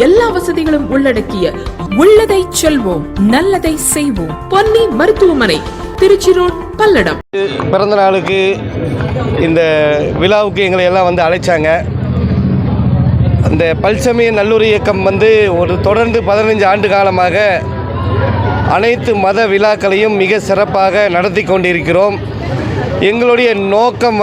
எல்லா வசதிகளும் உள்ளடக்கிய உள்ளதை செல்வோம் நல்லதை செய்வோம் பொன்னி மருத்துவமனை, திருச்சி ரோட், பல்லடம். பிறந்த நாளுக்கு இந்த விழாவுக்கு எங்களை எல்லாம் வந்து அழைச்சாங்க. அந்த பல்சமய நல்லுறவு இயக்கம் ஒரு தொடர்ந்து 15 ஆண்டு காலமாக அனைத்து மத விழாக்களையும் மிக சிறப்பாக நடத்தி கொண்டிருக்கிறோம். எங்களுடைய நோக்கம்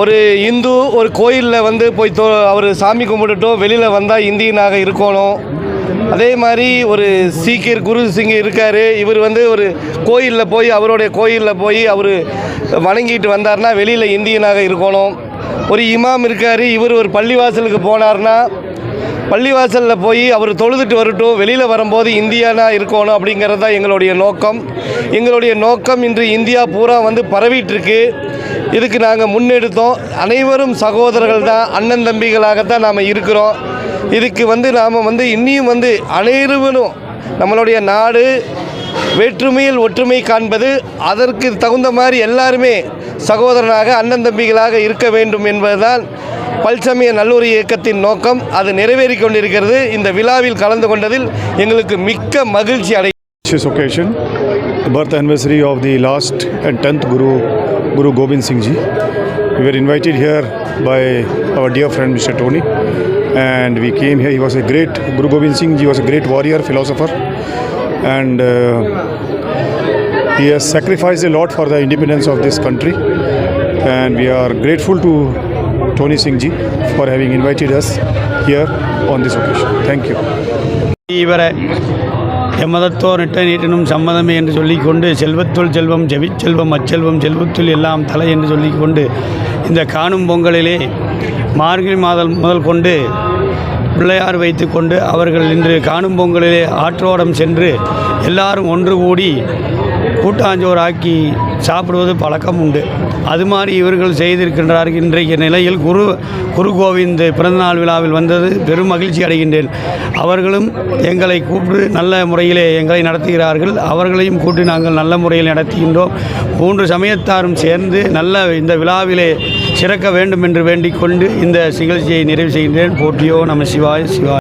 ஒரு இந்து ஒரு கோயிலில் போய் அவர் சாமி கும்பிட்டுட்டோம் வெளியில் வந்தால் இந்தியனாக இருக்கணும். அதே மாதிரி ஒரு சீக்கியர் குரு சிங் இருக்கார். இவர் ஒரு கோயிலில் போய் அவருடைய கோயிலில் போய் அவர் வணங்கிட்டு வந்தார்னா வெளியில் இந்தியனாக இருக்கணும். ஒரு இமாம் இருக்கார். இவர் ஒரு பள்ளிவாசலுக்கு போனார்னா பள்ளிவாசலில் போய் அவர் தொழுதுட்டு வரட்டும், வெளியில் வரும்போது இந்தியனாக இருக்கணும். அப்படிங்கிறது தான் எங்களுடைய நோக்கம். எங்களுடைய நோக்கம் இன்று இந்தியா பூரா பரவிட்டுருக்கு. இதுக்கு நாங்கள் முன்னெடுத்தோம். அனைவரும் சகோதரர்கள் தான், அண்ணன் தம்பிகளாகத்தான் நாம் இருக்கிறோம். இதுக்கு நாம் இன்னியும் அனைவரும் நம்மளுடைய நாடு வேற்றுமையில் ஒற்றுமை காண்பது, அதற்கு தகுந்த மாதிரி எல்லாருமே சகோதரனாக அண்ணன் தம்பிகளாக இருக்க வேண்டும் என்பதுதான் பல்சமய நல்லுறவு இயக்கத்தின் நோக்கம். அது நிறைவேறி கொண்டிருக்கிறது. இந்த விழாவில் கலந்து கொண்டதில் எங்களுக்கு மிக்க மகிழ்ச்சி அடை. This occasion, the birth anniversary of the last and 10th Guru Gobind Singh Ji. We were invited here by our dear friend Mr. Tony, and we came here. He was a great Guru Gobind Singh Ji was a great warrior, philosopher, and he has sacrificed a lot for the independence of this country, and we are grateful to Tony Singh Ji for having invited us here on this occasion. Thank you. இவரை எம்மதத்தோர் நிட்ட நீட்டினும் சம்மதமே என்று சொல்லிக்கொண்டு செல்வத்துள் செல்வம் செவிச்செல்வம் அச்செல்வம் செல்வத்துள் எல்லாம் தலை என்று சொல்லிக்கொண்டு இந்த காணும் பொங்கலிலே மார்கழி மாதம் முதல் கொண்டு பிள்ளையார் வைத்து கொண்டு அவர்கள் இன்று காணும் பொங்கலிலே ஆற்றோடம் சென்று எல்லாரும் ஒன்று கூடி கூட்டாஞ்சோறு ஆக்கி சாப்பிடுவது பழக்கம் உண்டு. அது மாதிரி இவர்கள் செய்திருக்கின்றார்கள். இன்றைய நிலையில் குரு கோவிந்த் பிறந்தநாள் விழாவில் வந்தது பெரும் மகிழ்ச்சி அடைகின்றேன். அவர்களும் எங்களை கூப்பிட்டு நல்ல முறையிலே எங்களை நடத்துகிறார்கள். அவர்களையும் கூட்டி நாங்கள் நல்ல முறையில் நடத்துகின்றோம். 3 சமயத்தாரும் சேர்ந்து நல்ல இந்த விழாவிலே சிறக்க வேண்டும் என்று வேண்டிக் கொண்டு இந்த நிகழ்ச்சியை நிறைவு செய்கின்றேன். போற்றியோ நம சிவாய சிவாய.